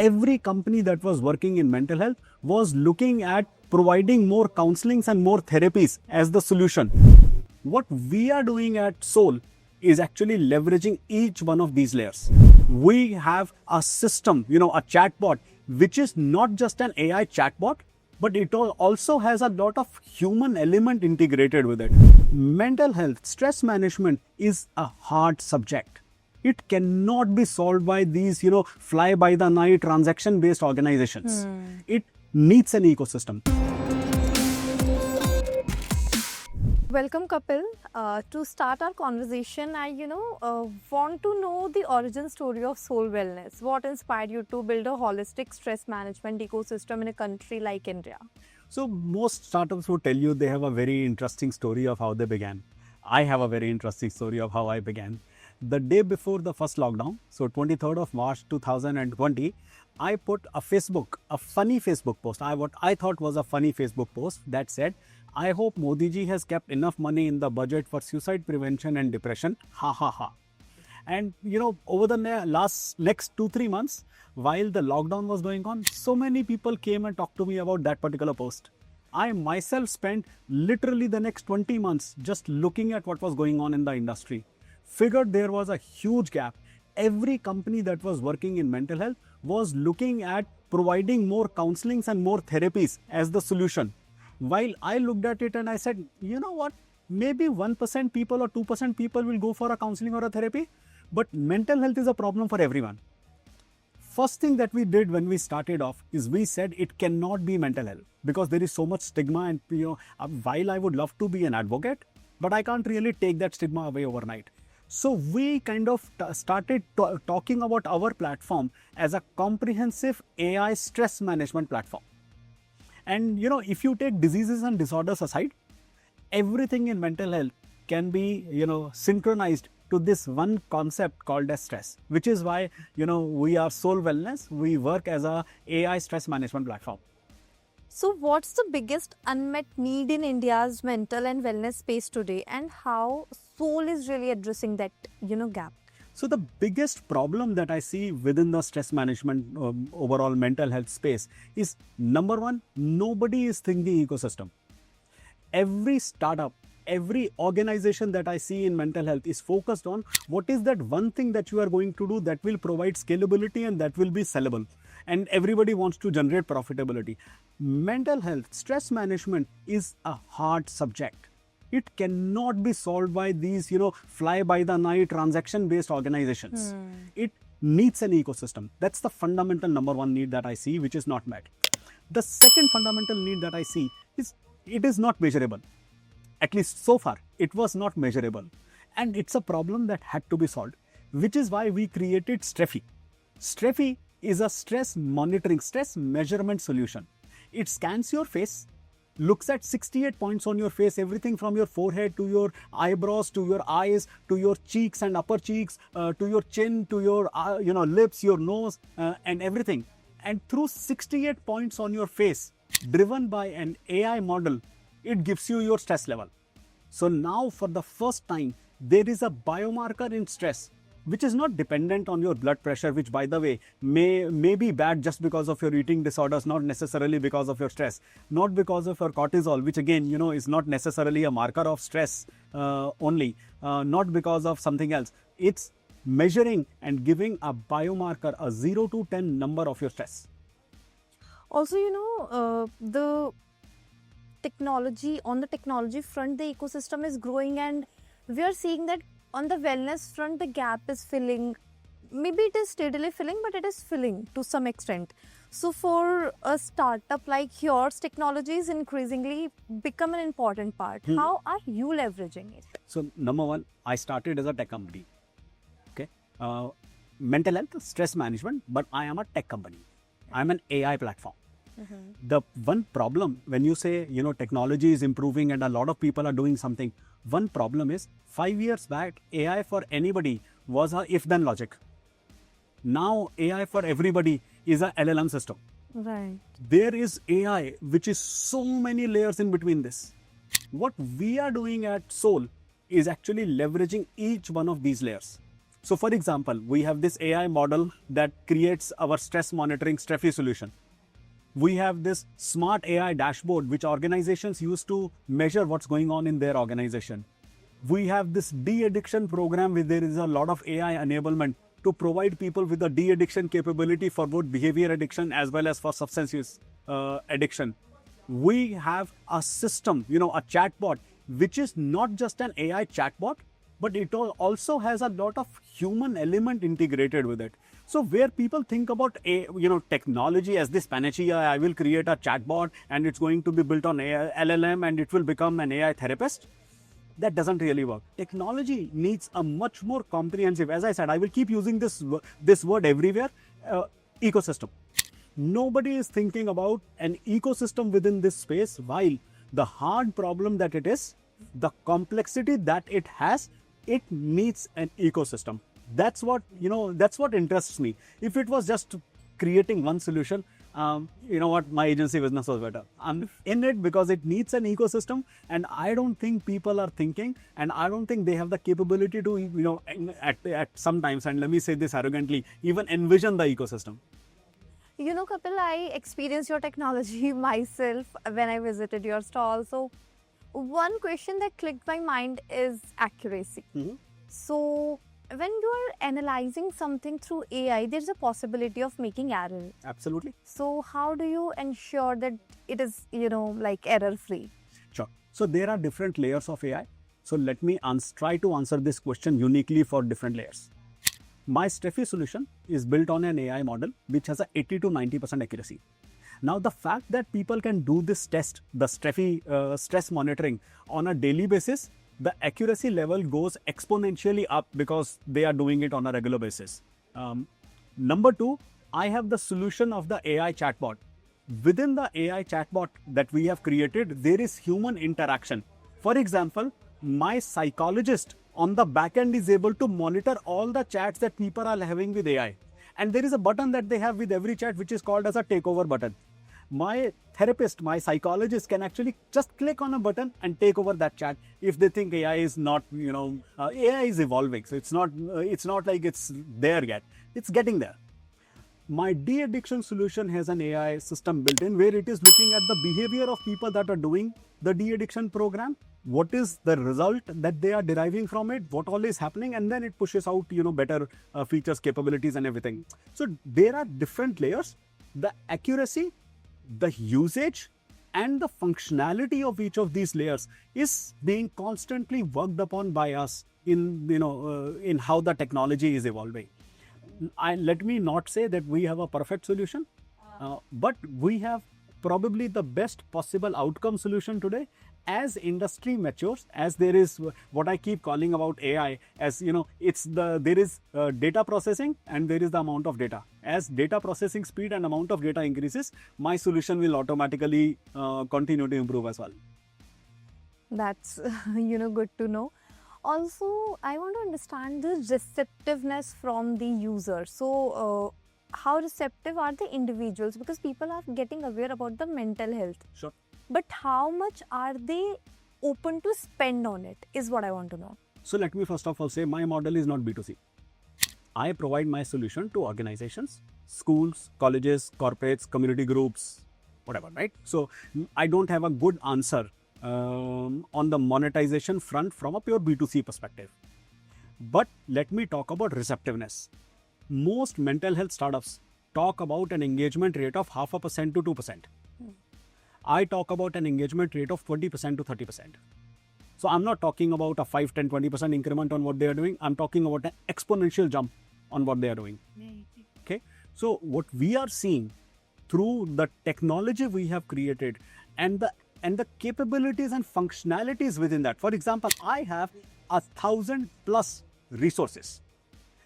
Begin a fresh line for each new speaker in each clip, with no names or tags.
every company that was working in mental health was looking at providing more counselings and more therapies as the solution. What we are doing at Soul is actually leveraging each one of these layers. We have a system, a chatbot, which is not just an AI chatbot, but it also has a lot of human element integrated with it. Mental health, stress management is a hard subject. It cannot be solved by these, fly by the night transaction based organizations. It needs an ecosystem.
Welcome, Kapil. To start our conversation, I want to know the origin story of Soul Wellness. What inspired you to build a holistic stress management ecosystem in a country like India?
So most startups would tell you they have a very interesting story of how they began. I have a very interesting story of how I began. The day before the first lockdown, so 23rd of March 2020, I put a funny Facebook post. What I thought was a funny Facebook post that said, I hope Modi ji has kept enough money in the budget for suicide prevention and depression. Ha ha ha. And over the next 2-3 months, while the lockdown was going on, so many people came and talked to me about that particular post. I myself spent literally the next 20 months just looking at what was going on in the industry. Figured there was a huge gap. Every company that was working in mental health was looking at providing more counselings and more therapies as the solution. While I looked at it and I said, you know what, maybe 1% people or 2% people will go for a counseling or a therapy, but mental health is a problem for everyone. First thing that we did when we started off is we said it cannot be mental health because there is so much stigma, and while I would love to be an advocate, but I can't really take that stigma away overnight. So we kind of started talking about our platform as a comprehensive AI stress management platform. And if you take diseases and disorders aside, everything in mental health can be synchronized to this one concept called as stress, which is why we are Soul Wellness. We work as a AI stress management platform.
So what's the biggest unmet need in India's mental and wellness space today, and how Soul is really addressing that gap?
So the biggest problem that I see within the stress management overall mental health space is, number one, nobody is thinking ecosystem. Every startup, every organization that I see in mental health is focused on what is that one thing that you are going to do that will provide scalability and that will be sellable. And everybody wants to generate profitability. Mental health, stress management is a hard subject. It cannot be solved by these, fly by the night transaction based organizations. It needs an ecosystem. That's the fundamental number one need that I see, which is not met. The second fundamental need that I see is it is not measurable. At least so far, it was not measurable. And it's a problem that had to be solved, which is why we created Streffy. Streffy is a stress measurement solution. It scans your face, looks at 68 points on your face, everything from your forehead to your eyebrows, to your eyes, to your cheeks and upper cheeks, to your chin, to your lips, your nose, and everything. And through 68 points on your face, driven by an AI model, it gives you your stress level. So now for the first time, there is a biomarker in stress, which is not dependent on your blood pressure, which by the way, may be bad just because of your eating disorders, not necessarily because of your stress, not because of your cortisol, which again, is not necessarily a marker of stress only, not because of something else. It's measuring and giving a biomarker, a 0 to 10 number of your stress.
Also, the technology front, the ecosystem is growing, and we are seeing that on the wellness front, the gap is filling. Maybe it is steadily filling, but it is filling to some extent. So for a startup like yours, technology is increasingly become an important part. How are you leveraging it?
So number one, I started as a tech company. Okay, mental health, stress management, but I am a tech company. I'm an AI platform. The one problem when you say, technology is improving and a lot of people are doing something, one problem is 5 years back, AI for anybody was a if-then logic. Now AI for everybody is a LLM system.
Right.
There is AI, which is so many layers in between this. What we are doing at Soul is actually leveraging each one of these layers. So for example, we have this AI model that creates our stress monitoring Steffi solution. We have this smart AI dashboard which organizations use to measure what's going on in their organization. We have this de-addiction program where there is a lot of AI enablement to provide people with a de-addiction capability for both behavior addiction as well as for substance use addiction. We have a system, a chatbot, which is not just an AI chatbot, but it also has a lot of human element integrated with it. So where people think about technology as this panacea, I will create a chatbot and it's going to be built on LLM and it will become an AI therapist. That doesn't really work. Technology needs a much more comprehensive, as I said, I will keep using this word everywhere, ecosystem. Nobody is thinking about an ecosystem within this space, while the hard problem that it is, the complexity that it has, it needs an ecosystem. That's what interests me. If it was just creating one solution, my agency business was better. I'm in it because it needs an ecosystem, and I don't think people are thinking, and I don't think they have the capability to, at some times, and let me say this arrogantly, even envision the ecosystem.
Kapil, I experienced your technology myself when I visited your stall. So, one question that clicked my mind is accuracy.
Mm-hmm.
So, when you are analyzing something through AI, there's a possibility of making error.
Absolutely.
So, how do you ensure that it is, error free?
Sure. So there are different layers of AI. So let me try to answer this question uniquely for different layers. My Steffi solution is built on an AI model which has a 80 to 90% accuracy. Now, the fact that people can do this test, the Steffi stress monitoring on a daily basis, the accuracy level goes exponentially up because they are doing it on a regular basis. Number two, I have the solution of the AI chatbot. Within the AI chatbot that we have created, there is human interaction. For example, my psychologist on the back end is able to monitor all the chats that people are having with AI. And there is a button that they have with every chat which is called as a takeover button. My therapist, my psychologist can actually just click on a button and take over that chat if they think AI is not, AI is evolving. So it's not like it's there yet. It's getting there. My de-addiction solution has an AI system built in where it is looking at the behavior of people that are doing the de-addiction program, what is the result that they are deriving from it, what all is happening, and then it pushes out better features, capabilities and everything. So there are different layers. The accuracy, the usage and the functionality of each of these layers is being constantly worked upon by us in how the technology is evolving. Let me not say that we have a perfect solution, but we have probably the best possible outcome solution today. As industry matures, as there is what I keep calling about AI, as there is data processing and there is the amount of data. As data processing speed and amount of data increases, my solution will automatically continue to improve as well.
That's good to know. Also, I want to understand the receptiveness from the user. So, how receptive are the individuals? Because people are getting aware about the mental health.
Sure.
But how much are they open to spend on it is what I want to know.
So let me first of all say my model is not B2C. I provide my solution to organizations, schools, colleges, corporates, community groups, whatever, right? So I don't have a good answer on the monetization front from a pure B2C perspective. But let me talk about receptiveness. Most mental health startups talk about an engagement rate of 0.5% to 2%. I talk about an engagement rate of 20% to 30%. So I'm not talking about a 5, 10, 20% increment on what they are doing. I'm talking about an exponential jump on what they are doing. Okay. So what we are seeing through the technology we have created and the capabilities and functionalities within that. For example, I have 1,000+ resources.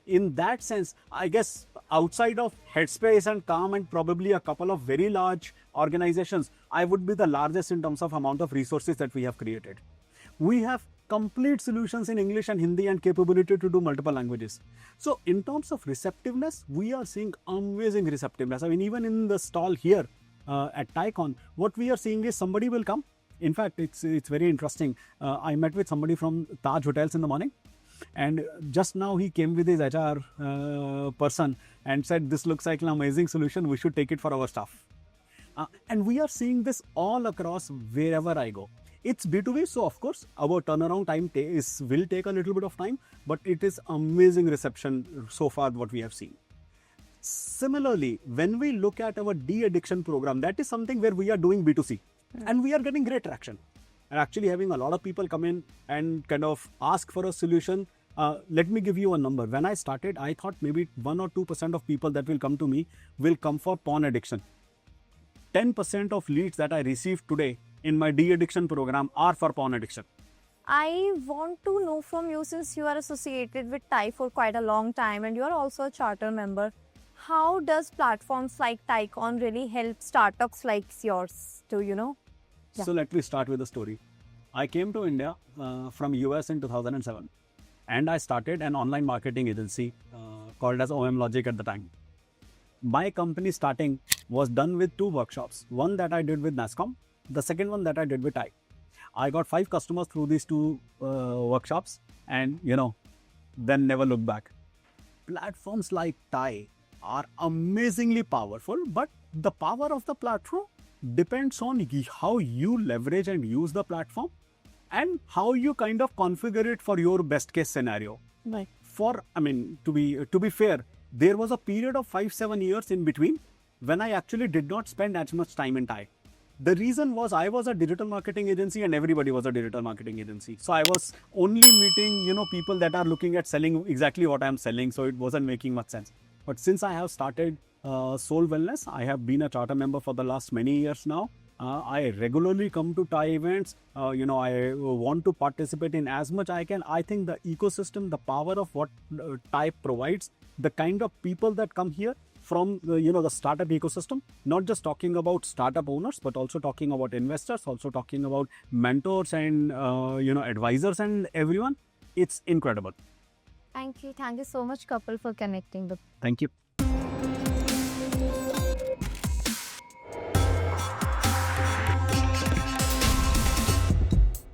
In that sense, I guess outside of Headspace and Calm and probably a couple of very large organizations, I would be the largest in terms of amount of resources that we have created. We have complete solutions in English and Hindi and capability to do multiple languages. So in terms of receptiveness, we are seeing amazing receptiveness. I mean, even in the stall here at TiECon, what we are seeing is somebody will come. In fact, it's very interesting. I met with somebody from Taj Hotels in the morning. And just now he came with his HR person and said, this looks like an amazing solution. We should take it for our staff. And we are seeing this all across wherever I go. It's B2B, so of course our turnaround time will take a little bit of time, but it is amazing reception so far what we have seen. Similarly, when we look at our de-addiction program, that is something where we are doing B2C and we are getting great traction. And actually having a lot of people come in and kind of ask for a solution. Let me give you a number. When I started, I thought maybe 1 or 2% of people that will come to me will come for porn addiction. 10% of leads that I receive today in my de-addiction program are for porn addiction.
I want to know from you, since you are associated with TIE for quite a long time and you are also a charter member, how does platforms like TiECon really help startups like yours to, Yeah.
So let me start with a story. I came to India from US in 2007 and I started an online marketing agency called as OM Logic at the time. My company starting was done with 2 workshops. One that I did with NASCOM, the second one that I did with TIE. I got 5 customers through these 2 workshops and then never looked back. Platforms like TIE are amazingly powerful, but the power of the platform depends on how you leverage and use the platform and how you kind of configure it for your best case scenario.
Right.
To be fair, there was a period of 5-7 years in between when I actually did not spend as much time in TIE. The reason was I was a digital marketing agency and everybody was a digital marketing agency. So I was only meeting, people that are looking at selling exactly what I'm selling. So it wasn't making much sense. But since I have started Soul Wellness, I have been a charter member for the last many years now. I regularly come to TIE events. I want to participate in as much I can. I think the ecosystem, the power of what TIE provides, the kind of people that come here from the startup ecosystem, not just talking about startup owners, but also talking about investors, also talking about mentors and advisors and everyone. It's incredible.
Thank you so much, Kapil, for connecting.
Thank you.